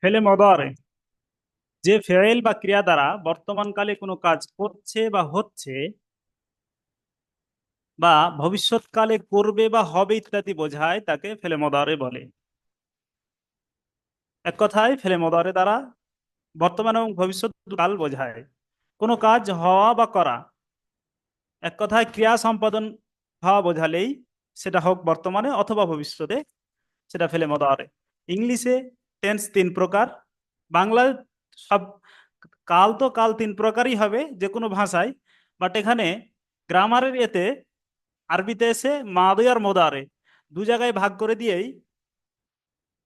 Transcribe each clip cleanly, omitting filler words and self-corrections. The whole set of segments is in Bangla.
ফেলে মদারে যে ফেল বা ক্রিয়া দ্বারা বর্তমানকালে কোনো কাজ করছে বা হচ্ছে বা ভবিষ্যৎকালে করবে বা হবে ইত্যাদি বোঝায় তাকে ফেলে মদারে বলে। এক কথায় ফেলে মদারে দ্বারা বর্তমান এবং ভবিষ্যৎ কাল বোঝায়। কোনো কাজ হওয়া বা করা, এক কথায় ক্রিয়া সম্পাদন হওয়া বোঝালেই সেটা হোক বর্তমানে অথবা ভবিষ্যতে, সেটা ফেলে মদারে। ইংলিশে টেন্স তিন প্রকার, বাংলায় সব কাল তো কাল তিন প্রকারই হবে যে কোনো ভাষায়, বাট এখানে গ্রামারের এতে আরবিতে এসে মাদি আর মোদারে দু জায়গায় ভাগ করে দিয়েই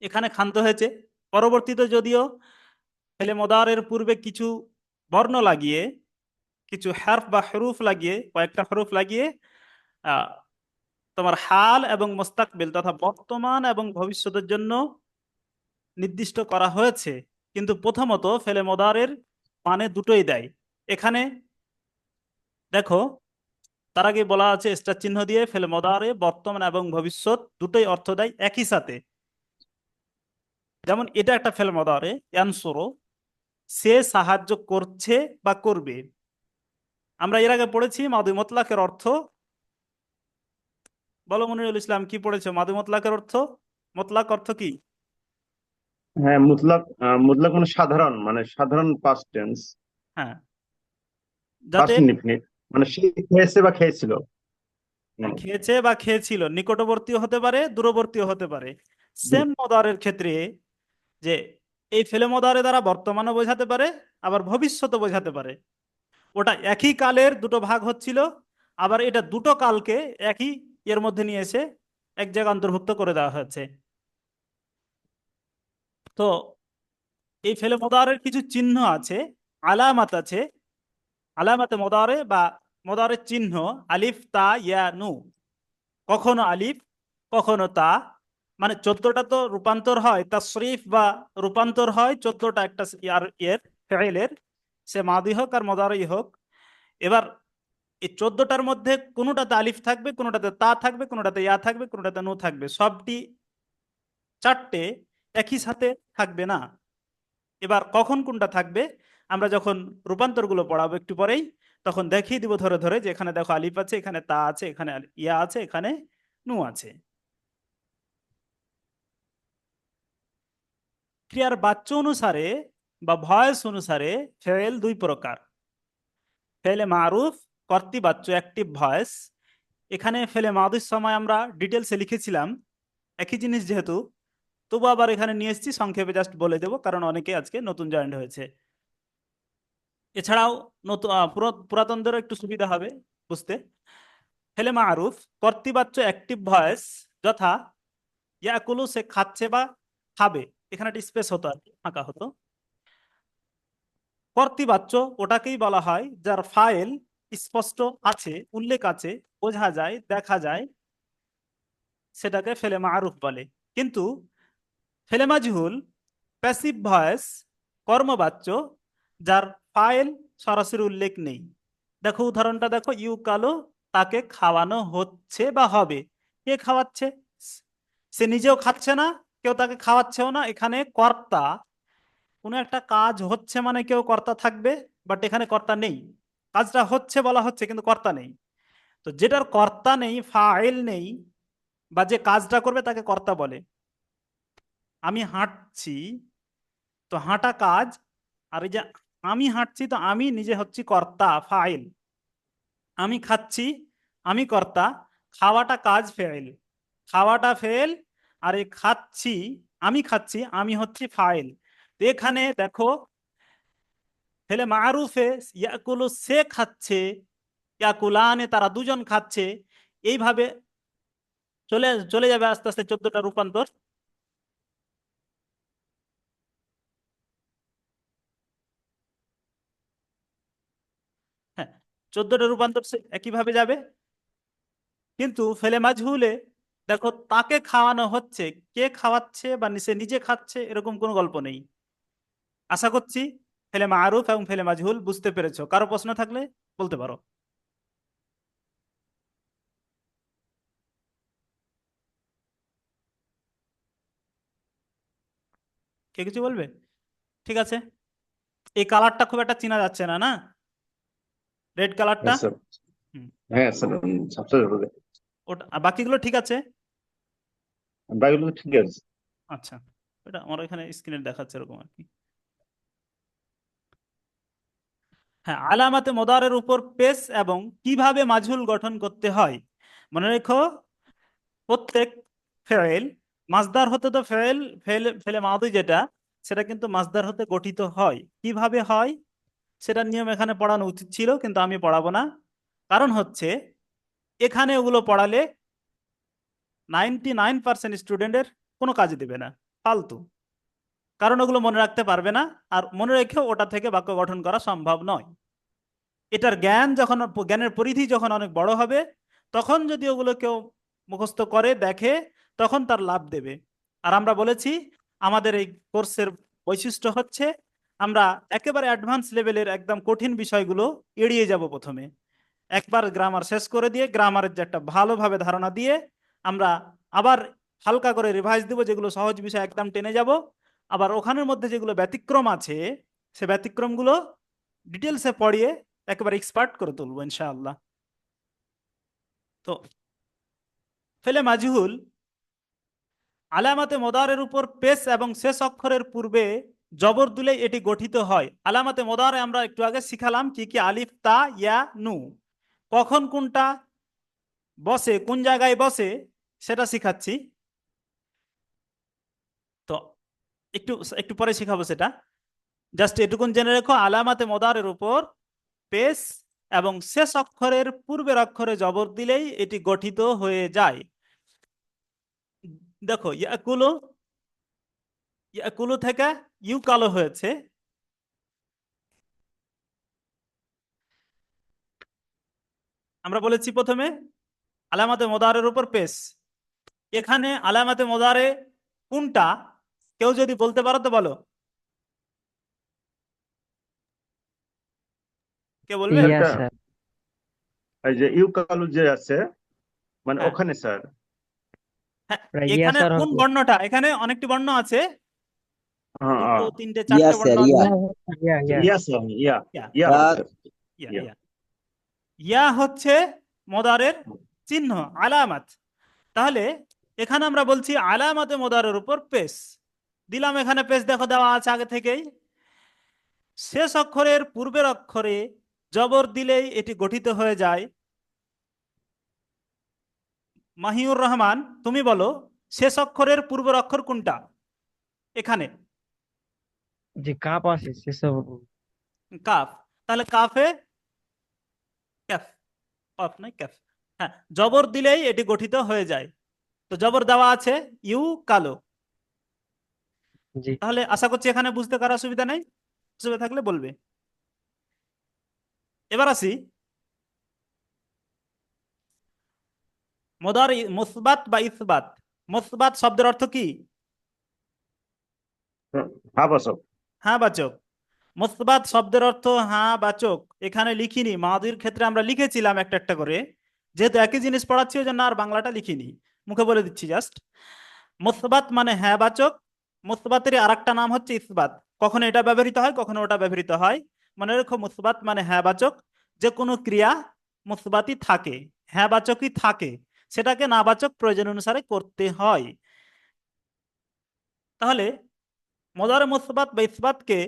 এখানে ক্ষান্ত হয়েছে। পরবর্তীতে যদিও ফেলে মোদারের পূর্বে কিছু বর্ণ লাগিয়ে, কিছু হারফ বা হরুফ লাগিয়ে, কয়েকটা হরুফ লাগিয়ে আহ, তোমার হাল এবং মোস্তাকবিল তথা বর্তমান এবং ভবিষ্যতের জন্য নির্দিষ্ট করা হয়েছে। কিন্তু প্রথমত ফেলে মোদারের মানে দুটোই দেয়। এখানে দেখো, তার আগে বলা আছে স্টার চিহ্ন দিয়ে ফেলে মোদারে বর্তমান এবং ভবিষ্যৎ দুটোই অর্থ দেয় একই সাথে। যেমন এটা একটা ফেলে মোদারে, ইয়ানসুরু, সে সাহায্য করছে বা করবে। আমরা এর আগে পড়েছি মাদি মতলাকের অর্থ। বলো মনিরুল ইসলাম, কি পড়েছো মাদি মতলাকের অর্থ? মতলাক অর্থ কি? হ্যাঁ, মুতলাক। মুতলাক মানে সাধারণ, মানে সাধারণ পাস্ট টেন্স। হ্যাঁ, যাতে পাস্ট ইনডিফিনিট, মানে সে খেয়েছে বা খেয়েছিল। খেয়েছে বা খেয়েছিল নিকটবর্তীও হতে পারে, দূরবর্তীও হতে পারে। সেম মদারের ক্ষেত্রে যে এই ফেলে মদারে দ্বারা বর্তমানও বোঝাতে পারে, আবার ভবিষ্যৎও বোঝাতে পারে। ওটা একই কালের দুটো ভাগ হচ্ছিল, আবার এটা দুটো কালকে একই এর মধ্যে নিয়ে এসে এক জায়গায় অন্তর্ভুক্ত করে দেওয়া হয়েছে। তো এই ফেলে মোদারের কিছু চিহ্ন আছে, আলামাত আছে। আলামাতে মোদারে বা মোদারের চিহ্ন: আলিফ, তা, ইয়া, নু। কখনো আলিফ, কখনো তা। মানে 14টা তো রূপান্তর হয়, তাসরিফ বা রূপান্তর হয় 14টা একটা ইয়ার এর ফেইলের, সে মাদি হোক আর মোদারি হোক। এবার এই 14টার মধ্যে কোনোটাতে আলিফ থাকবে, কোনোটাতে তা থাকবে, কোনোটাতে ইয়া থাকবে, কোনোটাতে নু থাকবে, সবটি চারটে একই সাথে থাকবে না। এবার কখন কোনটা থাকবে আমরা যখন রূপান্তরগুলো পড়াবো একটু পরেই, তখন দেখিয়ে দিব ধরে ধরে যে এখানে দেখো আলিফ আছে, এখানে তা আছে, এখানে ইয়া আছে, এখানে নু আছে। ক্রিয়ার বাচ্য অনুসারে বা ভয়েস অনুসারে ফেল দুই প্রকার: ফেলে মারুফ, কর্তৃবাচ্য অ্যাক্টিভ ভয়েস। এখানে ফেলে মাদুর সময় আমরা ডিটেলসে লিখেছিলাম একই জিনিস যেহেতু, তবু আবার এখানে নিয়ে এসেছি, সংক্ষেপে জাস্ট বলে দেবো কারণ অনেকে আজকে নতুন জয়েন্ট হয়েছে। এছাড়াও নতুন পুরাতনদেরও একটু সুবিধা হবে বুঝতে। ফেলে মারুফ কর্তৃবাচ্য অ্যাক্টিভ ভয়েস, যথা ইয়াকুলু, সে খাচ্ছে বা খাবে। এখানে একটা স্পেস হতো আর কি, ফাঁকা হতো। কর্তৃবাচ্য ওটাকেই বলা হয় যার ফাইল স্পষ্ট আছে, উল্লেখ আছে, বোঝা যায়, দেখা যায়, সেটাকে ফেলে মারুফ বলে। কিন্তু ফেলে মাজহুল প্যাসিভ ভয়েস, কর্মবাচ্য, যার ফাইল সরাসরি উল্লেখ নেই। দেখো উদাহরণটা দেখো, ইউ কালো, তাকে খাওয়ানো হচ্ছে বা হবে। কে খাওয়াচ্ছে? সে নিজেও খাচ্ছে না, কেউ তাকে খাওয়াচ্ছেও না। এখানে কর্তা, কোনো একটা কাজ হচ্ছে মানে কেউ কর্তা থাকবে, বাট এখানে কর্তা নেই। কাজটা হচ্ছে বলা হচ্ছে কিন্তু কর্তা নেই। তো যেটার কর্তা নেই, ফাইল নেই, বা যে কাজটা করবে তাকে কর্তা বলে। আমি হাঁটছি, তো হাঁটা কাজ। আর এই যে আমি হাঁটছি, তো আমি নিজে হচ্ছি কর্তা, ফাইল। আমি খাচ্ছি, আমি কর্তা। খাওয়াটা কাজ, ফেল। খাওয়াটা ফেল, আর এই খাচ্ছি, আমি খাচ্ছি, আমি হচ্ছি ফাইল। তো এখানে দেখো ফেলে মারুফে ইয়াকুলু, সে খাচ্ছে, ইয়াকুলানে, তারা দুজন খাচ্ছে। এইভাবে চলে চলে যাবে আস্তে আস্তে 14টা রূপান্তর। হ্যাঁ, 14টা রূপান্তর সে একইভাবে যাবে। কিন্তু ফেলে মাজহুলে দেখো তাকে খাওয়ানো হচ্ছে, কে খাওয়াচ্ছে বা সে নিজে খাচ্ছে এরকম কোনো গল্প নেই। আশা করছি ফেলে মারুফ এবং ফেলে মাজহুল বুঝতে পেরেছো। কারো প্রশ্ন থাকলে বলতে পারো। কে কিছু বলবে? ঠিক আছে, এই কালারটা খুব একটা চেনা যাচ্ছে না, না? রেড কালারটা। হ্যাঁ স্যার। হুম, হ্যাঁ স্যার, ছাত্র বলে। ওটা আর বাকিগুলো ঠিক আছে। বাকিগুলো তো ঠিক আছে। আচ্ছা, এটা আমার এখানে স্ক্রিনে দেখাচ্ছে এরকম আর কি। হ্যাঁ, আলামাতে মোদারের উপর পেশ এবং কিভাবে মাজহুল গঠন করতে হয়। মনে রেখো, প্রত্যেক ফেল মাসদার হতে, তো ফেল ফেল ফেলে মাদি যেটা, সেটা কিন্তু মাসদার হতে গঠিত হয়। কিভাবে হয় সেটার নিয়ম এখানে পড়ানো উচিত ছিল, কিন্তু আমি পড়াবো না। কারণ হচ্ছে, এখানে ওগুলো পড়ালে 99% স্টুডেন্টের কোনো কাজে দেবে না, ফালতু। কারণ ওগুলো মনে রাখতে পারবে না, আর মনে রেখেও ওটা থেকে বাক্য গঠন করা সম্ভব নয়। এটার জ্ঞান যখন, জ্ঞানের পরিধি যখন অনেক বড় হবে, তখন যদি ওগুলো কেউ মুখস্থ করে দেখে, তখন তার লাভ দেবে। আর আমরা বলেছি, আমাদের এই কোর্সের বৈশিষ্ট্য হচ্ছে, আমরা একেবারে অ্যাডভান্স লেভেলের একদম কঠিন বিষয়গুলো এড়িয়ে যাব প্রথমে। একবার গ্রামার শেষ করে দিয়ে, গ্রামারের যে একটা ভালোভাবে ধারণা দিয়ে, আমরা আবার হালকা করে রিভাইজ দিব, যেগুলো সহজ বিষয় একদম টেনে যাব। আবার ওখানের মধ্যে যেগুলো ব্যতিক্রম আছে, সে ব্যতিক্রমগুলো ডিটেলসে পড়িয়ে একেবারে এক্সপার্ট করে তুলবো ইনশাআল্লাহ। তো ফেলে মাজহুল আলামাতে মোদারের উপর পেশ এবং শেষ অক্ষরের পূর্বে জবর দিলে এটি গঠিত হয়। আলামাতে মোদারে আমরা একটু আগে শিখালাম কি কি, আলিফ, তা, ইয়া, নু। কখন কোনটা বসে, কোন জায়গায় বসে, সেটা শিখাচ্ছি। তো একটু একটু পরে শিখাবো সেটা। জাস্ট এটুকুন জেনে রেখো, আলামাতে মোদারের উপর পেশ এবং শেষ অক্ষরের পূর্বের অক্ষরে জবর দিলেই এটি গঠিত হয়ে যায়। দেখো, ইয়াকুলু, ইয়াকুলু থেকে ইউ কালো হয়েছে। আমরা বলেছি প্রথমে আলামাতে মোদারের উপর পেশ। এখানে আলামাতে মোদারে কোনটা, কেউ যদি বলতে পারো তো বলো। কে বলবে? ইয়া একটা, স্যার। এই যে ইউকালু যে আছে, মানে হ্যাঁ, ওখানে স্যার। হ্যাঁ। ইয়া এখানে স্যার কোন হবে। বর্ণটা, এখানে অনেকটি বর্ণ আছে, হ্যাঁ, দুটো, তিনটে, ইয়া চারটে বর্ণ স্যার ইয়া। আছে। ইয়া ইয়া। ইয়া স্যার, ইয়া। ইয়া, ইয়া ইয়া। হবে স্যার। ইয়া, ইয়া। ইয়া। ইয়া হচ্ছে মোদারের চিহ্ন, আলামাত। তাহলে এখানে আমরা বলছি আলামাতে মোদারের উপর পেশ দিলাম। এখানে পেশ দেখো দেওয়া আছে আগে থেকেই। শেষ অক্ষরের পূর্বের অক্ষরে জবর দিলেই এটি গঠিত হয়ে যায়। মাহিউর রহমান, তুমি বলো, শেষ অক্ষরের পূর্বের অক্ষর কোনটা এখানে? যে কাপ আছে সেসব। কাফ। তাহলে কাফে ক্যাফ, কফ নয় ক্যাফ। হ্যাঁ, জবর দিলেই এটি গঠিত হয়ে যায়। তো জবর দেওয়া আছে, ইউ কালো। জি। তাহলে আশা করছি এখানে বুঝতে কারো অসুবিধা নেই। অসুবিধা থাকলে বলবে। এবার আসি, মোদারি মুসবাত বা ইসবাত। মুসবাত শব্দের অর্থ কি? হ্যাঁ বসো। হ্যাঁ বাচক। মুসবাত শব্দের অর্থ হ্যাঁ বাচক। এখানে লিখিনি, মাদির ক্ষেত্রে আমরা লিখেছিলাম একটা একটা করে। যেহেতু একই জিনিস পড়াচ্ছি, ওই জন্য আর বাংলাটা লিখিনি, মুখে বলে দিচ্ছি জাস্ট। মুসবাত মানে হ্যাঁ বাচক। মুসবাতের আর একটা নাম হচ্ছে ইসবাত। কখনো এটা ব্যবহৃত হয়, কখনো ওটা ব্যবহৃত হয়। মনে রেখো, মুসবাত মানে হ্যাঁ বাচক। যে কোনো ক্রিয়া মুসবাতই থাকে, হ্যাঁ বাচকই থাকে, সেটাকে না বাচক প্রয়োজন অনুসারে করতে হয়। তাহলে মদারে মুসবাত বা ইসবাতকে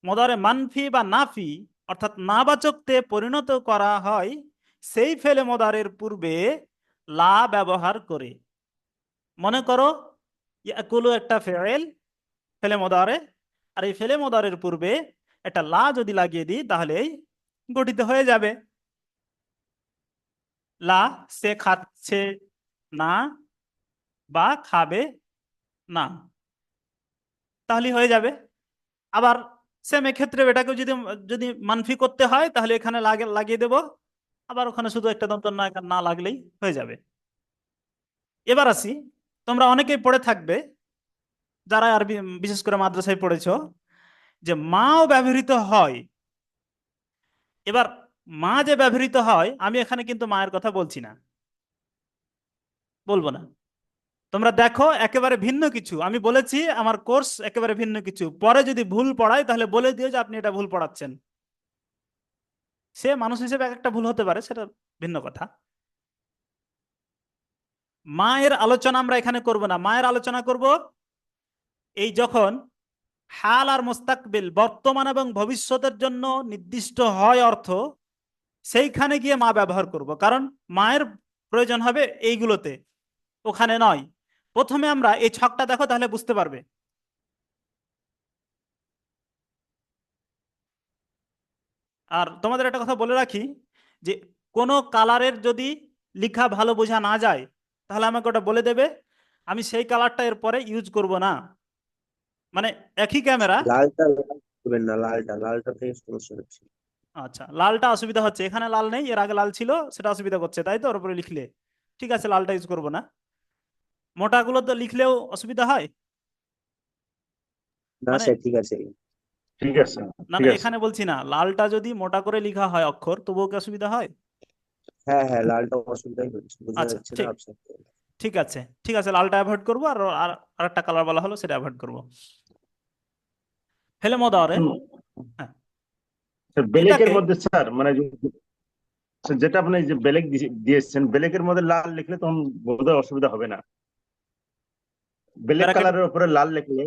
মদারে মানফি বা নাফি, অর্থাৎ নাবাচকতে পরিণত করা হয় সেই ফেলে মদারের পূর্বে লা ব্যবহার করে। মনে করো, ইয়াকুলু একটা ফেল, ফেলে মদারে, আর এই ফেলে মদারের পূর্বে একটা লা যদি লাগিয়ে দিই, তাহলেই গঠিত হয়ে যাবে। লা, সে খাচ্ছে না বা খাবে না, তাহলে হয়ে যাবে। আবার সেম এক্ষেত্রে এটাকে যদি যদি মানফি করতে হয়, তাহলে এখানে লাগিয়ে দেব। আবার ওখানে শুধু একটা দন্তর না না লাগলেই হয়ে যাবে। এবার আসি, তোমরা অনেকেই পড়ে থাকবে, যারা আরবি বিশেষ করে মাদ্রাসায় পড়েছো, যে মাও ব্যবহৃত হয়। এবার মা যে ব্যবহৃত হয়, আমি এখানে কিন্তু মায়ের কথা বলছি না, বলবো না। তোমরা দেখো একেবারে ভিন্ন কিছু, আমি বলেছি আমার কোর্স একেবারে ভিন্ন কিছু, পরে যদি ভুল পড়াই তাহলে বলে দিও যে আপনি এটা ভুল পড়াচ্ছেন। সে মানুষ হিসেবে এক একটা ভুল হতে পারে, সেটা ভিন্ন কথা। মায়ের আলোচনা আমরা এখানে করব না, মায়ের আলোচনা করব এই যখন হাল আর মুস্তাকবিল বর্তমান এবং ভবিষ্যতের জন্য নির্দিষ্ট হয় অর্থ, সেইখানে গিয়ে মা ব্যবহার করব, কারণ মায়ের প্রয়োজন হবে এইগুলোতে, ওখানে নয়। প্রথমে আমরা এই ছকটা দেখো, তাহলে বুঝতে পারবে। আর তোমাদের একটা কথা বলে রাখি, যে কোনো কালারের যদি লেখা ভালো বোঝা না যায় তাহলে আমাকে ওটা বলে দেবে, আমি সেই কালারটা এরপরে ইউজ করব না। মানে একই ক্যামেরা। লালটা লাল করবেন না, লালটা থেকে সমস্যা হচ্ছে। আচ্ছা, লালটা অসুবিধা হচ্ছে, এখানে লাল নেই, এর আগে লাল ছিল, সেটা অসুবিধা করছে, তাই তো ওর উপরে লিখলে। ঠিক আছে, লালটা ইউজ করব না। মোটাগুলো তো লিখলেও অসুবিধা হয়। না মানে স্যার, ঠিক আছে। ঠিক আছে, না ঠিক না, আছে। এখানে বলছি না, লালটা যদি মোটা করে লেখা হয় অক্ষর তবুও কি অসুবিধা হয়? হ্যাঁ হ্যাঁ, লালটা অসুবিধাই হচ্ছে, বোঝা আচ্ছা, যাচ্ছে না ঠিক, আপনার। ঠিক আছে, ঠিক আছে, লালটা অ্যাভয়েড করবো, আর আর আরেকটা কালার বলা হলো সেটা অ্যাভয়েড করবো। ফেলে মোদারে। হুম, হ্যাঁ, স্যার বেলেকের এটাকে মধ্যে স্যার মানে স্যার, যেটা আপনি যে বেলেক দিয়েছেন, বেলেকের মধ্যে লাল লিখলে তখন বোধহয় অসুবিধা হবে না। Black bracket. কালারের উপরে লাল লিখলে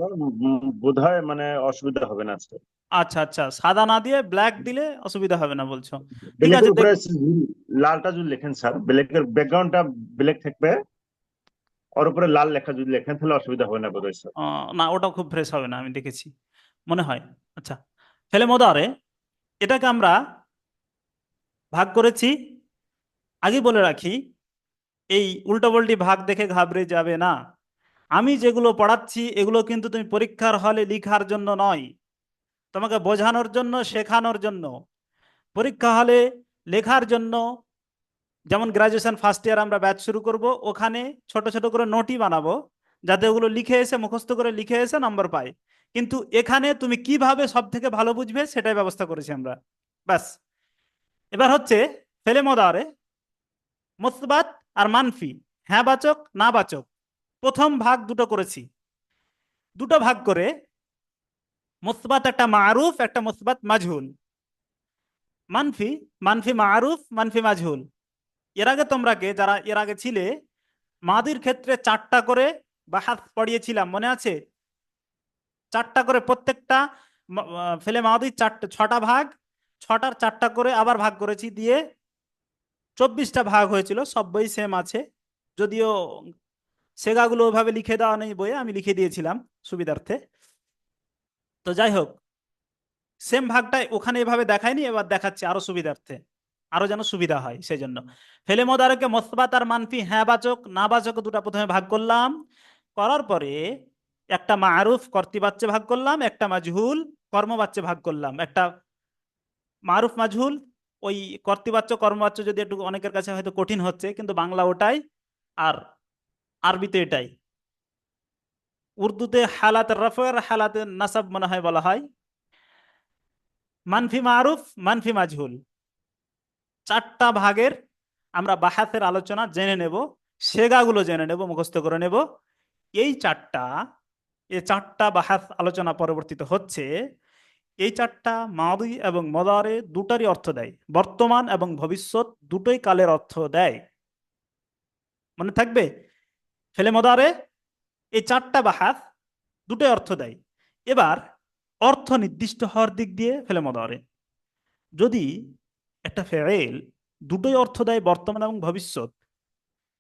বোধহয় মানে অসুবিধা হবে না স্যার। আচ্ছা আচ্ছা, সাদা না দিয়ে ব্ল্যাক দিলে অসুবিধা হবে না বলছো? ঠিক আছে, ব্ল্যাকের উপরে লালটা যদি লেখেন স্যার, ব্ল্যাকের ব্যাকগ্রাউন্ডটা ব্ল্যাক থাকবে, ওর উপরে লাল লেখা যদি লেখেন তাহলে অসুবিধা হবে না বোধহয় স্যার। না ওটাও খুব ফ্রেশ হবে না, আমি দেখেছি, মনে হয়। আচ্ছা, ফেলে মোদারে এটাকে আমরা ভাগ করেছি। আগে বলে রাখি, এই উল্টোপাল্টি ভাগ দেখে ঘাবড়ে যাবে না। আমি যেগুলো পড়াচ্ছি এগুলো কিন্তু তুমি পরীক্ষার হলে লেখার জন্য নয়, তোমাকে বোঝানোর জন্য, শেখানোর জন্য। পরীক্ষা হলে লেখার জন্য, যেমন গ্রাজুয়েশন ফার্স্ট ইয়ার আমরা ব্যাচ শুরু করব, ওখানে ছোট ছোট করে নোটই বানাবো, যাতে ওগুলো লিখে এসে মুখস্থ করে লিখে এসে নম্বর পায়। কিন্তু এখানে তুমি কিভাবে সব থেকে ভালো বুঝবে সেটাই ব্যবস্থা করেছি আমরা, ব্যাস। এবার হচ্ছে ফেলে মোদারে মুসবাত আর মানফি, হ্যাঁ বাচক না বাচক, প্রথম ভাগ দুটো করেছি। দুটো ভাগ করে মুসবাত একটা মারুফ, একটা মুসবাত মাজহুল। মানফি, মানফি মারুফ, মানফি মাজহুল। এর আগে তোমরা কে যারা এর আগে ছিলে, মাদির ক্ষেত্রে 4টা করে বাহাস পড়িয়েছিলাম, মনে আছে? 4টা করে প্রত্যেকটা ফেলে মাদির 6টা ভাগ, 6টার 4টা করে আবার ভাগ করেছি, দিয়ে 24টা ভাগ হয়েছিল। সব বই সেম আছে, যদিও সেগাগুলো ওইভাবে লিখে দেওয়া নেই বইয়ে, আমি লিখে দিয়েছিলাম সুবিধার্থে। তো যাই হোক, সেম ভাগটাই ওখানে এভাবে দেখায়নি, এবার দেখাচ্ছি আরো সুবিধার্থে, আরো যেন সুবিধা হয় সেই জন্য। ফেলে মোদারকে মসবাত আর মানফি, হ্যাঁ বাচক না বাচক, দুটা প্রথমে ভাগ করলাম। করার পরে একটা মারুফ কর্তৃবাচ্যে ভাগ করলাম, একটা মাজহুল কর্মবাচ্যে ভাগ করলাম। একটা মারুফ মাজহুল, ওই কর্তৃবাচ্য কর্মবাচ্য যদি একটু অনেকের কাছে হয়তো কঠিন হচ্ছে, কিন্তু বাংলা ওটাই, আর আরবিতে এটাই। উর্দুতে হালাতে রফের হালাতে নাসাব মনে হয় বলা হয়। মানফি মারুফ, মানফি মাজহুল, 4টা ভাগের আমরা বাহাসের আলোচনা জেনে নেব, সেগাগুলো জেনে নেব, মুখস্থ করে নেব। এই 4টা, এই 4টা বাহাস আলোচনা পরবর্তীতে হচ্ছে। এই 4টা মাদি এবং মদারে দুটারই অর্থ দেয়, বর্তমান এবং ভবিষ্যৎ দুটোই কালের অর্থ দেয়, মনে থাকবে। ফেলে মদারে এই 4টা বাহাস দুটোই অর্থ দেয়। এবার অর্থ নির্দিষ্ট হওয়ার দিক দিয়ে ফেলে মদারে, যদি একটা ফেল দুটোই অর্থ দেয়, বর্তমান এবং ভবিষ্যৎ,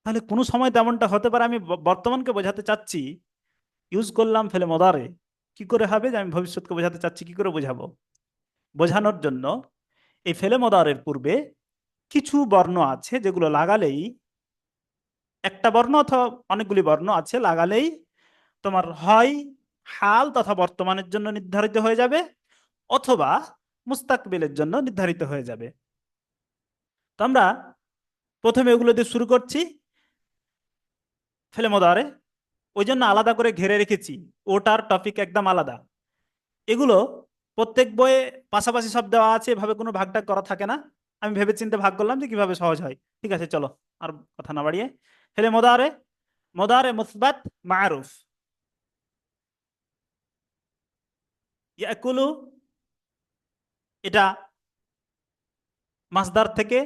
তাহলে কোনো সময় তেমনটা হতে পারে আমি বর্তমানকে বোঝাতে চাচ্ছি, ইউজ করলাম ফেলে মদারে, কি করে হবে যে আমি ভবিষ্যৎকে বোঝাতে চাচ্ছি, কি করে বোঝাবো? বোঝানোর জন্য এই ফেলে মদারের পূর্বে কিছু বর্ণ আছে যেগুলো লাগালেই, একটা বর্ণ অথবা অনেকগুলি বর্ণ আছে, লাগালেই তোমার হয় হাল তথা বর্তমানের জন্য নির্ধারিত হয়ে যাবে, অথবা মুস্তাকবিলের জন্য নির্ধারিত হয়ে যাবে। তো আমরা প্রথমে এগুলো দিয়ে শুরু করছি, ফেলে মোদারে। ওই জন্য আলাদা করে ঘিরে রেখেছি, ওটার টপিক একদম আলাদা। এগুলো প্রত্যেক বইয়ে পাশাপাশি সব দেওয়া আছে, এভাবে কোনো ভাগটাগ করা থাকে না। আমি ভেবে চিন্তে ভাগ করলাম যে কিভাবে সহজ হয়। ঠিক আছে, চলো আর কথা না বাড়িয়ে ফেলে মোদারে মুদারে মুসবাত মারুফ। ইয়াকুলু এটা মাসদার থেকে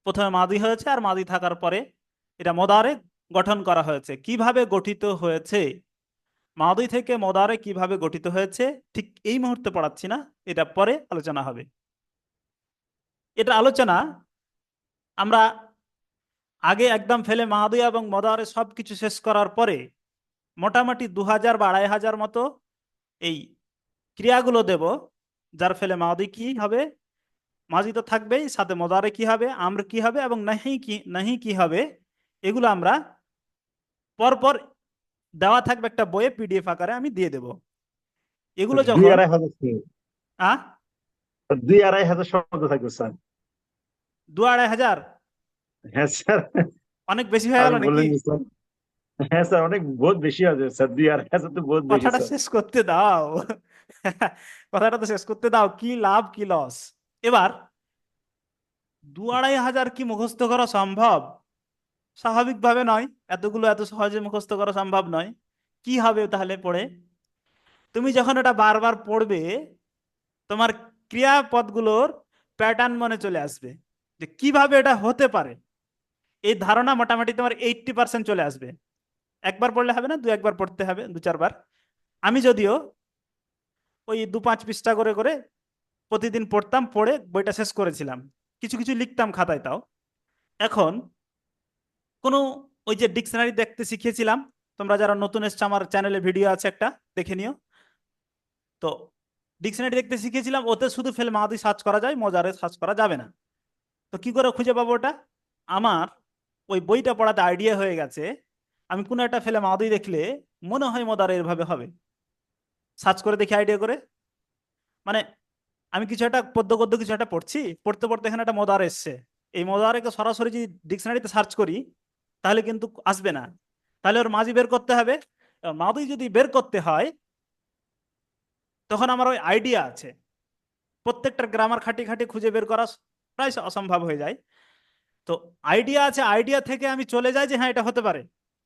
প্রথমে মাদি হয়েছে, আর মাদি থাকার পরে এটা মুদারে গঠন করা হয়েছে। কিভাবে গঠিত হয়েছে, মাদি থেকে মুদারে কিভাবে গঠিত হয়েছে ঠিক এই মুহূর্তে পড়াচ্ছি না, এটা পরে আলোচনা হবে। এটা আলোচনা আমরা আগে একদম ফেলে মাদি এবং মুদারে সবকিছু শেষ করার পরে মোটামুটি 2000 বা 2500 মতো এই ক্রিয়াগুলো দেব, যার ফেলে মাদি কি হবে, মাজি তো থাকবেই, সাথে মুদারে কি হবে, আমর কি হবে এবং নাহি কি হবে, এগুলো আমরা পরপর দেওয়া থাকবে একটা বইয়ে পিডিএফ আকারে আমি দিয়ে দেব। এগুলো দুই যখন আড়াই হাজার আহ 2-2.5 হাজার শব্দ থাকবে স্যার। 2-2.5 হাজার হ্যাঁ স্যার, অনেক বেশি হয়ে গেল আপনি নাকি? বললেন যে স্যার, হ্যাঁ স্যার অনেক বহুত বেশি আছে স্যার, 2-2.5 হাজার তো বহুত বেশি কথাটা স্যার। শেষ করতে দাও। কথাটা তো শেষ করতে দাও, কি লাভ কি লস। এবার 2-2.5 হাজার কি মুখস্থ করা সম্ভব? স্বাভাবিকভাবে নয়, এতগুলো এত সহজে মুখস্থ করা সম্ভব নয়। কি হবে তাহলে পড়ে? তুমি যখন এটা বারবার পড়বে, তোমার ক্রিয়াপদগুলোর প্যাটার্ন মনে চলে আসবে, যে কিভাবে এটা হতে পারে। এই ধারণা মোটামুটি তোমার 80% চলে আসবে। একবার পড়লে হবে না, 2-1 বার পড়তে হবে, 2-4 বার। আমি যদিও ওই 2-5 পৃষ্ঠা করে করে প্রতিদিন পড়তাম, পড়ে বইটা শেষ করেছিলাম, কিছু কিছু লিখতাম খাতায় তাও। এখন কোনো ওই যে ডিকশনারি দেখতে শিখিয়েছিলাম, তোমরা যারা নতুন এসছো আমার চ্যানেলে ভিডিও আছে একটা, দেখে নিও। তো ডিকশনারি দেখতে শিখিয়েছিলাম, ওতে শুধু ফেল মাদি সার্চ করা যায়, মজারে সার্চ করা যাবে না। তো কি করে খুঁজে পাবো ওটা? আমার ওই বইটা পড়াতে আইডিয়া হয়ে গেছে, আমি কোনো একটা ফেলে মাদি দেখলে মনে হয় মদারে এভাবে হবে, সার্চ করে দেখি আইডিয়া করে। মানে আমি কিছু একটা পদ্য গদ্য কিছু একটা পড়ছি, পড়তে পড়তে এখানে একটা মদার এসছে, এই মদারেকে সরাসরি যদি ডিকশনারিতে সার্চ করি তাহলে কিন্তু আসবে না, তাহলে ওর মাঝি বের করতে হবে। মাদি যদি বের করতে হয় তখন আমার ওই আইডিয়া আছে, প্রত্যেকটা গ্রামার খাটি খাটি খুঁজে বের করা প্রায় অসম্ভব হয়ে যায়। তো আইডিয়া আছে, আইডিয়া থেকে আমি চলে যাই যে হ্যাঁ এটা হতে পারে,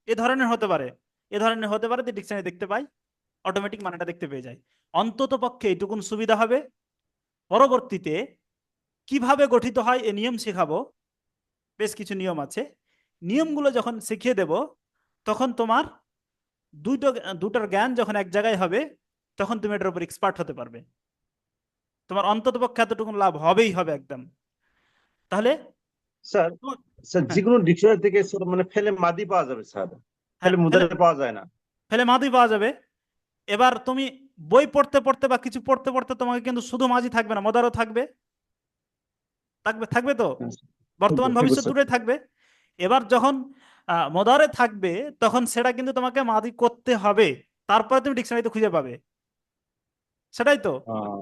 এ ধরনের হতে পারে, এ ধরনের হতে পারে, তো ডিকশনারি দেখতে পাই, অটোমেটিক মানেটা দেখতে পেয়ে যাই। অন্তত পক্ষে এইটুকুন সুবিধা হবে। পরবর্তীতে কিভাবে গঠিত হয় এ নিয়ম শেখাবো, বেশ কিছু নিয়ম আছে, নিয়মগুলো যখন শিখিয়ে দেব তখন তোমার দুটার জ্ঞান যখন এক জায়গায় হবে তখন তুমি এটার উপর এক্সপার্ট হতে পারবে। তোমার অন্তত পক্ষে এতটুকু লাভ হবেই হবে একদম। তাহলে স্যার, স্যার হ্যাঁ, যে কোনো ডিকশনারি থেকে স্যার মানে ফেলে মাদি পাওয়া যাবে স্যার, হ্যাঁ ফেলে ফেলে মুদারে পাওয়া যায় না। ফেলে মাদি পাওয়া যাবে। এবার তুমি বই পড়তে পড়তে বা কিছু পড়তে পড়তে তোমাকে কিন্তু শুধু মাঝি থাকবে না, মদারও থাকবে, থাকবে থাকবে তো, হ্যাঁ, স্যার। বর্তমান থাকবে ভবিষ্যৎ স্যার। দুটোই থাকবে। এবার যখন মদারে থাকবে তখন সেটা কিন্তু তোমাকে মাদি করতে হবে, তারপরে তুমি ডিকশনারিতে খুঁজে পাবে, সেটাই তো। আহ,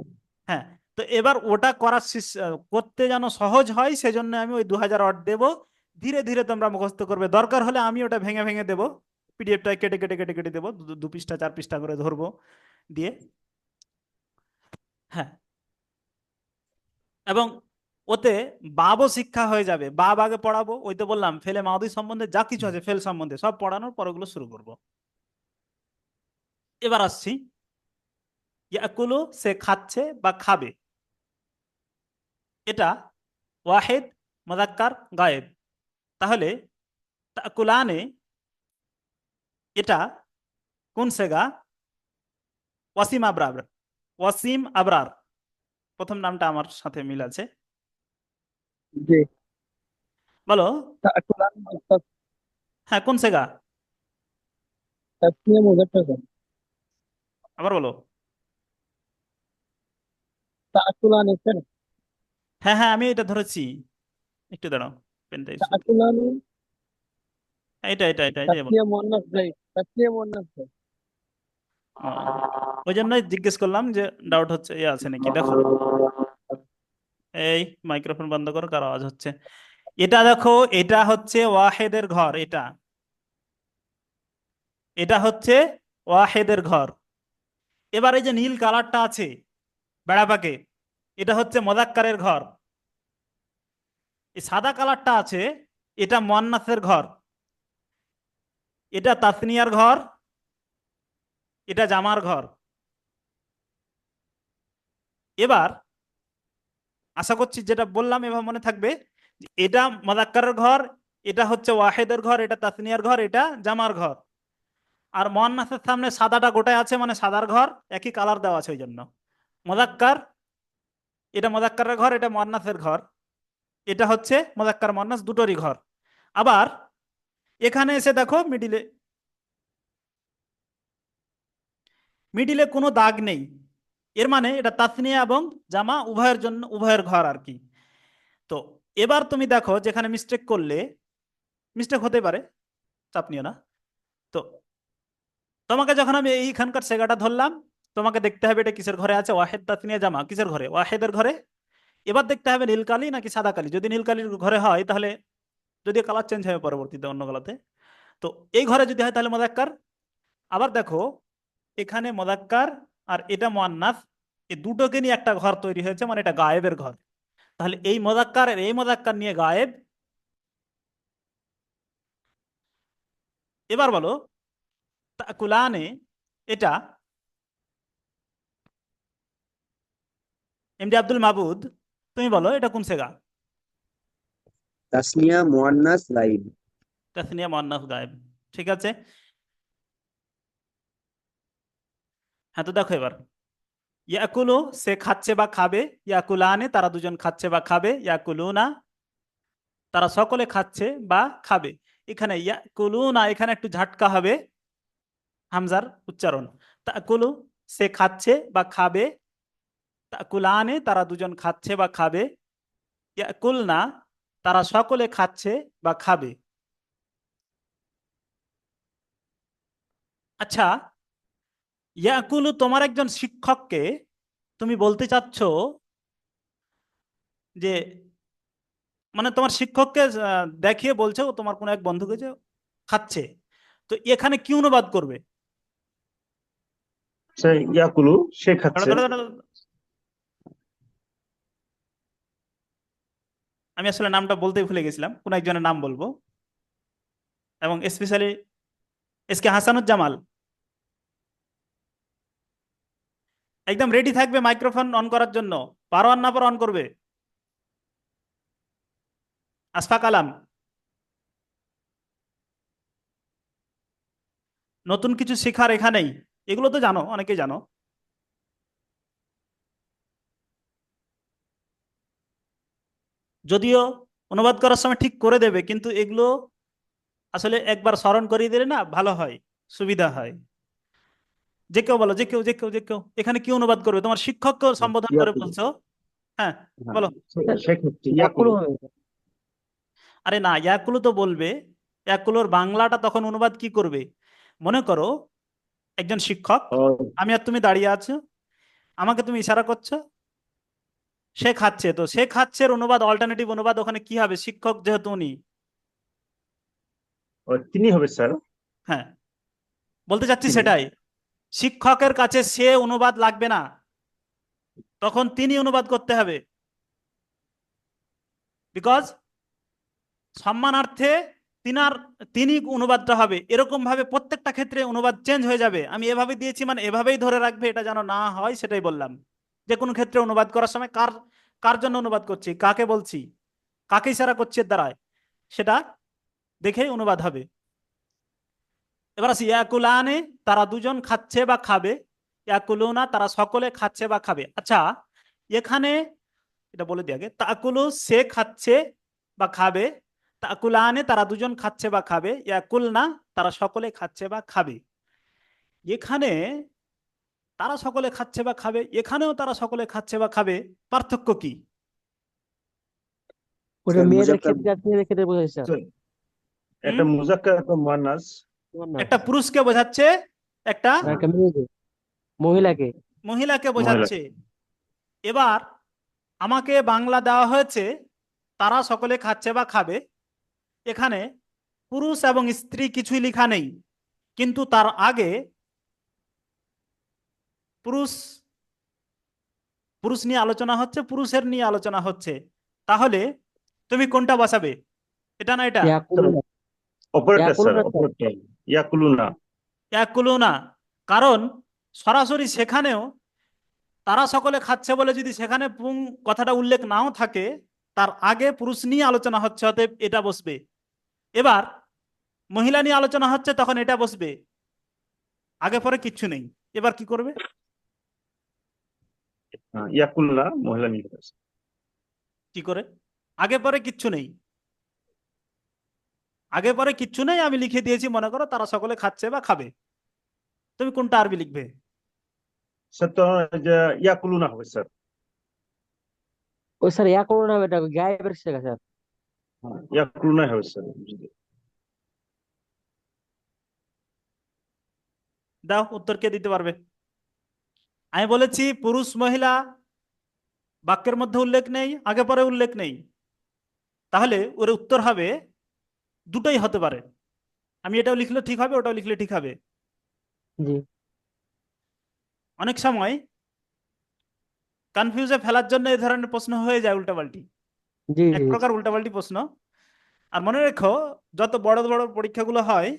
হ্যাঁ, তো এবার ওটা করতে যেন সহজ হয় সেজন্য আমি ওই 2000 ওয়ার্ড দেবো, ধীরে ধীরে তোমরা মুখস্থ করবে। দরকার হলে আমি ওটা ভেঙে ভেঙে দেবো, পিডিএফটা কেটে কেটে কেটে কেটে দেবো, 2 পৃষ্ঠা 4 পৃষ্ঠা করে ধরবো দিয়ে। হ্যাঁ, এবং ওতে বাবও শিক্ষা হয়ে যাবে, বাব আগে পড়াবো, ওই তো বললাম ফেলে মাদি সম্বন্ধে যা কিছু আছে ফেল সম্বন্ধে সব পড়ানোর পর ওগুলো শুরু করব। এবার আসছি, ইয়াকুলু সে খাচ্ছে বা খাবে, এটা ওয়াহেদ মুযাক্কার গায়েব। তাহলে তাকুলানে এটা কোন সেগা? ওয়াসিম আবরার, ওয়াসিম আবরার প্রথম নামটা আমার সাথে মিল আছে, জি। বলো। তাকুলান হ্যাঁ কোন সেগা? তাসনিয়া মুযাক্কার। আবার বলো। তাকুলান স্যার। হ্যাঁ হ্যাঁ আমি এটা ধরেছি, একটু দাঁড়াও, পেনটা তাকুলান এটা এটা এটা এটাই বলো। তাসনিয়া মুয়ান্নাস যাই, তাসনিয়া মুয়ান্নাস যাই। ও, ওই জন্যই জিজ্ঞেস করলাম যে ডাউট হচ্ছে এ আছে নাকি। দেখো এই মাইক্রোফোন বন্ধ করো, কার আওয়াজ হচ্ছে। এটা দেখো, এটা হচ্ছে ওয়াহেদের ঘর, এটা এটা হচ্ছে ওয়াহেদের ঘর। এবার এই যে নীল কালারটা আছে বেড়া পাকে, এটা হচ্ছে মোযাক্কারের ঘর। এই সাদা কালারটা আছে, এটা মুয়ান্নাসের ঘর। এটা তাসনিয়ার ঘর, এটা জামার ঘর। এবার আশা করছি যেটা বললাম এবার মনে থাকবে, যে এটা মুযাক্কারের ঘর, এটা হচ্ছে ওয়াহিদের ঘর, এটা তাসনিয়ার ঘর, এটা জামার ঘর। আর মুয়ান্নাসের সামনে সাদাটা গোটায় আছে মানে সাদার ঘর, একই কালার দেওয়া আছে ওই জন্য। মুযাক্কার, এটা মুযাক্কারের ঘর, এটা মুয়ান্নাসের ঘর, এটা হচ্ছে মুযাক্কার মুয়ান্নাস দুটোরই ঘর। আবার এখানে এসে দেখো মিডিলে, মিডিলে কোনো দাগ নেই, এর মানে এটা তাসনিয়া এবং জামা উভয়ের জন্য, উভয়ের ঘর আর কি। তো এবার তুমি দেখো যেখানে মিস্টেক করলে, মিস্টেক হতে পারে, চাপ নিও না। তো তোমাকে যখন আমি এইখানকার সেগাটা ধরলাম, তোমাকে দেখতে হবে এটা কিসের ঘরে আছে, ওয়াহেদ তাসনিয়া জামা কিসের ঘরে, ওয়াহেদের ঘরে। এবার দেখতে হবে নীল কালি নাকি সাদা কালি। যদি নীল কালির ঘরে হয় তাহলে, যদি কালার চেঞ্জ হবে পরবর্তীতে অন্য কালাতে, তো এই ঘরে যদি হয় তাহলে মুযাক্কার। আবার দেখো এখানে মুযাক্কার আর এটা মুয়ান্নাস, এই দুটোকে নিয়ে একটা ঘর তৈরি হয়েছে, মানে এটা গায়েবের ঘর। তাহলে এই মুযাক্কার আর এই মুযাক্কার নিয়ে গায়েব। এবার বলো তাকুলানে, এটা এমডি আব্দুল মাবুদ, তুমি বলো এটা কোন সেগা? তাসনিয়া মুয়ান্নাস গাইব। তাসনিয়া মুয়ান্নাস গায়েব, ঠিক আছে। হ্যাঁ, তো দেখো এবার ইয়াকুলু সে খাচ্ছে বা খাবে, ইয়াকুলানে তারা দুজন খাচ্ছে বা খাবে, ইয়াকুলুনা তারা সকলে খাচ্ছে বা খাবে। এখানে ইয়াকুলুনা, এখানে একটু ঝাটকা হবে হামজার উচ্চারণ। তাকুলু সে খাচ্ছে বা খাবে, তাকুলানে তারা দুজন খাচ্ছে বা খাবে, ইয়াকুলনা তারা সকলে খাচ্ছে বা খাবে। আচ্ছা, ইয়াকুলু তোমার একজন শিক্ষককে তুমি বলতে চাচ্ছ যে, মানে তোমার শিক্ষককে দেখিয়ে বলছো ও তোমার কোনো এক বন্ধুকে যে খাচ্ছে, তো এখানে কি অনুবাদ করবে? সে ইয়াকুলু, সে দাঁড়া, খাচ্ছে। দাঁড়া, দাঁড়া, দাঁড়া। আমি আসলে নামটা বলতেই ভুলে গেছিলাম, কোন একজনের নাম বলবো, এবং স্পেশালি এস কে হাসানুজ্জামাল। একদম রেডি থাকবে মাইক্রোফোন অন করার জন্য, পারো আর না পারো অন করবে। আশফাক আলম, নতুন কিছু শেখার এখানেই, এগুলো তো জানো, অনেকেই জানো। যদিও অনুবাদ করার সময় ঠিক করে দেবে, কিন্তু এগুলো আসলে একবার স্মরণ করিয়ে দিলে না ভালো হয়, সুবিধা হয়। যে কেউ বলো, যে কেউ, যে কেউ, যে কেউ, এখানে কি অনুবাদ করবে? তোমার শিক্ষককে সম্বোধন করে ইয়াকুলু, বলছো। হ্যাঁ, হ্যাঁ, বলো। সে খাচ্ছে ইয়াকুলু ইয়াকুলু। হবে। আরে না, ইয়াকুলু তো বলবে, ইয়াকুলুর বাংলাটা তখন অনুবাদ কি করবে? মনে করো একজন শিক্ষক, ও, আমি আর তুমি দাঁড়িয়ে আছো, আমাকে তুমি ইশারা করছো, সে খাচ্ছে, তো সে খাচ্ছে অনুবাদ, অল্টারনেটিভ অনুবাদ ওখানে কি হবে? শিক্ষক যেহেতু উনি, তিনি হবে স্যার। হ্যাঁ, বলতে চাচ্ছি তিনি। সেটাই। শিক্ষকের কাছে সে অনুবাদ লাগবে না, তখন তিনি অনুবাদ করতে হবে, বিকজ সম্মানার্থে তিনার, তিনি অনুবাদটা হবে। এরকম ভাবে প্রত্যেকটা ক্ষেত্রে অনুবাদ চেঞ্জ হয়ে যাবে। আমি এভাবে দিয়েছি মানে এভাবেই ধরে রাখবে, এটা যেন না হয় সেটাই বললাম। যে কোনো ক্ষেত্রে অনুবাদ করার সময় কার, কার জন্য অনুবাদ করছি, কাকে বলছি, কাকে ইশারা করছি এর দ্বারায়, সেটা দেখেই অনুবাদ হবে। এবার আসি ইয়াকুলানে, তারা দুজন খাচ্ছে বা খাবে, ইয়াকুলুনা তারা সকলে খাচ্ছে বা খাবে। আচ্ছা, এখানে এটা বলে দিই আগে, তাকুলু সে খাচ্ছে বা খাবে, তাকুলানে তারা দুজন খাচ্ছে বা খাবে, ইয়াকুলনা তারা সকলে খাচ্ছে বা খাবে। এখানে তারা সকলে খাচ্ছে বা খাবে, এখানেও তারা সকলে খাচ্ছে বা খাবে, পার্থক্য কি? ওটা স্যার মেয়েদের মুজাক্কার। ক্ষেত্রে আর ছেলেদের ক্ষেত্রে বোঝাচ্ছে স্যার। স্যার, হুম, একটা মুজাক্কার, একটা মুয়ান্নাস। একটা পুরুষকে বোঝাচ্ছে, একটা আর একটা মেয়েকে, মহিলাকে। মহিলাকে মহিলা। বোঝাচ্ছে। এবার আমাকে বাংলা দেওয়া হয়েছে তারা সকলে খাচ্ছে বা খাবে, এখানে পুরুষ এবং স্ত্রী কিছুই লেখা নেই, কিন্তু তার আগে পুরুষ, পুরুষ নিয়ে আলোচনা হচ্ছে, পুরুষের নিয়ে আলোচনা হচ্ছে, তাহলে তুমি কোনটা বসাবে, এটা না এটা? ইয়াকুলু, অপারেটর স্যার, ইয়াকুলুনা স্যার। অপারেটর। ইয়াকুলুনা। ইয়াকুলুনা, কারণ সরাসরি সেখানেও তারা সকলে খাচ্ছে বলে যদি সেখানে পুং কথাটা উল্লেখ নাও থাকে, তার আগে পুরুষ নিয়ে আলোচনা হচ্ছে, অতএব এটা বসবে। এবার মহিলা নিয়ে আলোচনা হচ্ছে, তখন এটা বসবে। আগে পরে কিচ্ছু নেই। এবার কি করবে? ইয়াকুলুনা মহিলা নিয়ে আসে। কি করে? আগে পরে কিচ্ছু নেই, আগে পরে কিচ্ছু নেই, আমি লিখে দিয়েছি, মনে করো তারা সকলে খাচ্ছে বা খাবে। তুমি কোনটা আরবি লিখবে? স্যার তো এই যে ইয়াকুলুনা হবে স্যার। ওই স্যার ইয়াকুলুনা হবে, এটা গায়েবের শেখা স্যার। ইয়াকুলুনাই হবে স্যার। দাও, উত্তর কে দিতে পারবে? আমি বলেছি পুরুষ মহিলা বাক্যের মধ্যে উল্লেখ নেই, আগে পরে উল্লেখ নেই, তাহলে ওর উত্তর হবে দুটোই হতে পারে। আমি এটাও লিখলে ঠিক হবে, ওটাও লিখলে ঠিক হবে। জি অনেক সময় কনফিউজে ফেলার জন্য এই ধরনের প্রশ্ন হয়ে যায় উল্টাপাল্টি, জি এক জি প্রকার উল্টাপাল্টি প্রশ্ন। আর মনে রেখো, যত বড় বড় পরীক্ষাগুলো হয়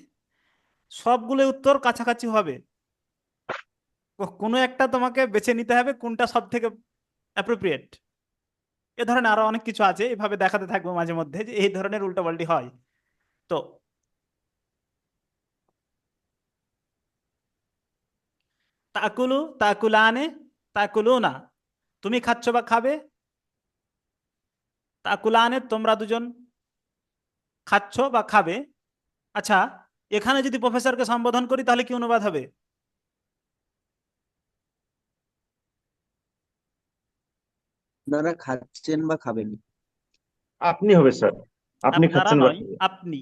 সবগুলো উত্তর কাছাকাছি হবে, কোনো একটা তোমাকে বেছে নিতে হবে কোনটা সব থেকে অ্যাপ্রোপ্রিয়েট। এ ধরনের আরো অনেক কিছু আছে, এভাবে দেখাতে থাকবো মাঝে মধ্যে যে এই ধরনের উল্টাপাল্টি হয়। তো তাকুলু, তাকুলানে, তাকুলুনা, তুমি খাচ্ছ বা খাবে। তাকুলানে, তোমরা দুজন খাচ্ছ বা খাবে। আচ্ছা, এখানে যদি প্রফেসরকে সম্বোধন করি তাহলে কি অনুবাদ হবে? আপনারা খাচ্ছেন বা খাবেন? আপনি হবে স্যার। আপনি আপনারা খাচ্ছেন বা নয়, আপনি।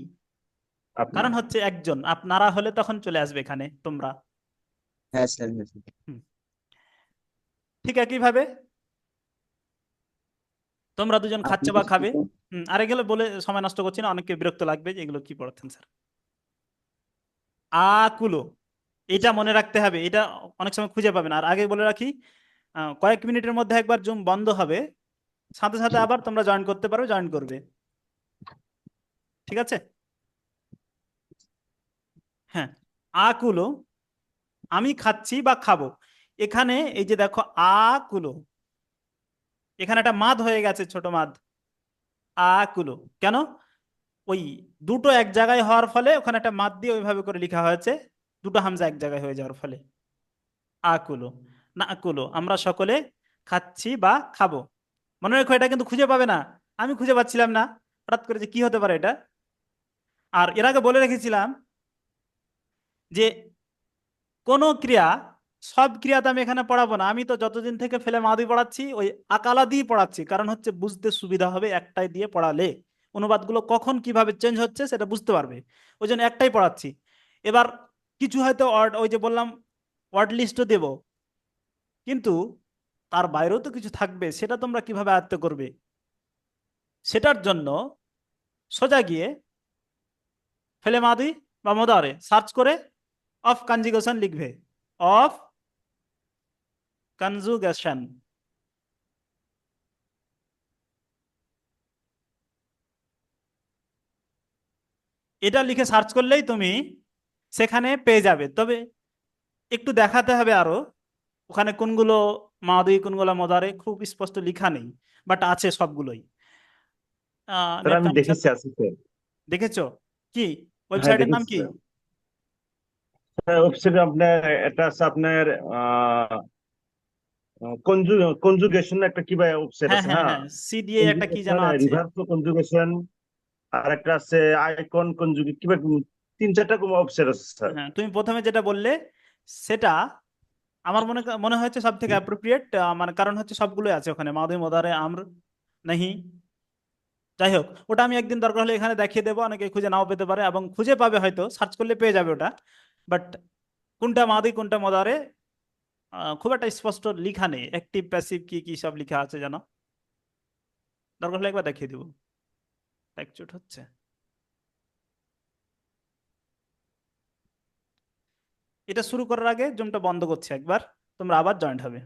আপনি। কারণ হচ্ছে একজন, আপনারা হলে তখন চলে আসবে এখানে তোমরা। হ্যাঁ স্যার, হ্যাঁ স্যার। হুম, ঠিক একইভাবে তোমরা দুজন খাচ্ছ আপনি বা কিছু খাবে। বলতেন? আর এগুলো বলে সময় নষ্ট করছি না, অনেককে বিরক্ত লাগবে যে এগুলো কি পড়াচ্ছেন স্যার। আকুলো, এটা মনে রাখতে হবে, এটা অনেক সময় খুঁজে পাবেন। আর আগে বলে রাখি, কয়েক মিনিটের মধ্যে একবার জুম বন্ধ হবে, সাথে সাথে আবার তোমরা জয়েন করতে পারবে, জয়েন করবে। ঠিক আছে? হ্যাঁ, আকুলো, আমি খাচ্ছি বা খাবো। এখানে এই যে দেখো আকুলো, এখানে একটা মাদ হয়ে গেছে, ছোট মাদ। আকুলো কেন? ওই দুটো এক জায়গায় হওয়ার ফলে ওখানে একটা মাদ দিয়ে ওইভাবে করে লেখা হয়েছে, দুটো হামজা এক জায়গায় হয়ে যাওয়ার ফলে। আকুলো, না আকুলো, আমরা সকলে খাচ্ছি বা খাবো। মনে রেখো, এটা কিন্তু খুঁজে পাবে না, আমি খুঁজে পাচ্ছিলাম না হঠাৎ করে যে কি হতে পারে এটা। আর এর আগে বলে রেখেছিলাম যে কোন ক্রিয়া, সব ক্রিয়াতে আমি এখানে পড়াবো না। আমি তো যতদিন থেকে ফেলে মাদি পড়াচ্ছি ওই আকালা দিয়ে পড়াচ্ছি, কারণ হচ্ছে বুঝতে সুবিধা হবে একটাই দিয়ে পড়ালে। অনুবাদগুলো কখন কিভাবে চেঞ্জ হচ্ছে সেটা বুঝতে পারবে, ওই জন্য একটাই পড়াচ্ছি। এবার কিছু হয়তো ওই যে বললাম ওয়ার্ড লিস্টও দেব, কিন্তু তার বাইরেও তো কিছু থাকবে, সেটা তোমরা কিভাবে আয়ত্ত করবে? সেটার জন্য সোজা গিয়ে ফেলে মাদি বা মোদারে সার্চ করে অফ কনজুগেশন লিখবে, অফ কনজুগেশন। এটা লিখে সার্চ করলেই তুমি সেখানে পেয়ে যাবে। তবে একটু দেখাতে হবে আরো, ওখানে কোনগুলো মাদি কোনগুলো মদারে খুব স্পষ্ট লেখা নেই, বাট আছে সবগুলোই। স্যার নেট আমি কানেকশন দেখেছি, আছে স্যার। দেখেছো? কি হ্যাঁ ওয়েবসাইটের নাম দেখেছি কি? স্যার। স্যার ওয়েবসাইটে আপনার এটা আছে আপনার কনজুগেশন একটা কি ভাই ওয়েবসাইট হ্যাঁ আছে, হ্যাঁ হ্যাঁ। হ্যাঁ, সিডিএ একটা কি যেন আছে। রিভার্স কনজুগেশন, আর একটা আছে আইকন কনজুগেট, কি ভাই, তিন চারটা ওয়েবসাইট আছে স্যার। হ্যাঁ, তুমি প্রথমে যেটা বললে সেটা আমার মনে মনে হচ্ছে সব থেকে অ্যাপ্রোপ্রিয়েট, মানে কারণ হচ্ছে সবগুলোই আছে ওখানে, মাদি মোদারে আমর নাহি। যাই হোক, ওটা আমি একদিন দরকার হলে এখানে দেখিয়ে দেবো, অনেকে খুঁজে নাও পেতে পারে এবং খুঁজে পাবে, হয়তো সার্চ করলে পেয়ে যাবে ওটা। বাট কোনটা মাদি কোনটা মদারে খুব একটা স্পষ্ট লিখা নেই, অ্যাক্টিভ প্যাসিভ কি কি সব লিখা আছে জানো, দরকার হলে একবার দেখিয়ে দেবো। একচুট হচ্ছে, এটা শুরু করার আগে জুমটা বন্ধ করছি একবার, তোমরা আবার জয়েন্ট হবে।